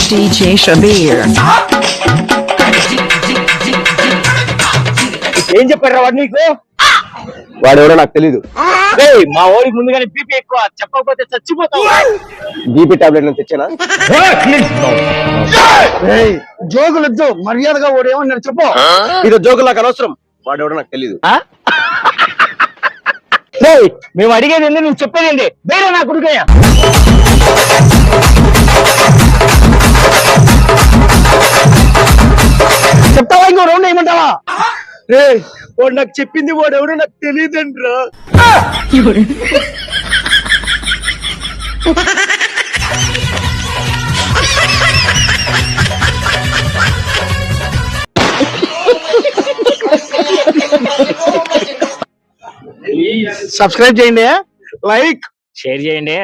DJ Shabir. ఏం చెప్పారా వాడు నీకు? వాడెవడో నాకు తెలీదు. మా ఓడికి ముందుగానే బీపీ ఎక్కువ, చెప్పకపోతే చచ్చిపోతావు. BP tablet తెచ్చానా? జోకులొద్దు, మర్యాదగా ఓడి ఏమన్నారు చెప్పు. ఇది జోకులు నాకు అనవసరం. వాడెవడో నాకు తెలీదు. మేము అడిగేది ఏంది, నువ్వు చెప్పేది వేరే నా కొడుకయ్యా. చెప్తావా ఇంకో రౌండ్ ఏమంటావా? వాడు నాకు చెప్పింది వాడు ఎవడో నాకు తెలియదండ్రా. సబ్స్క్రైబ్ చేయండి, లైక్ షేర్ చేయండి.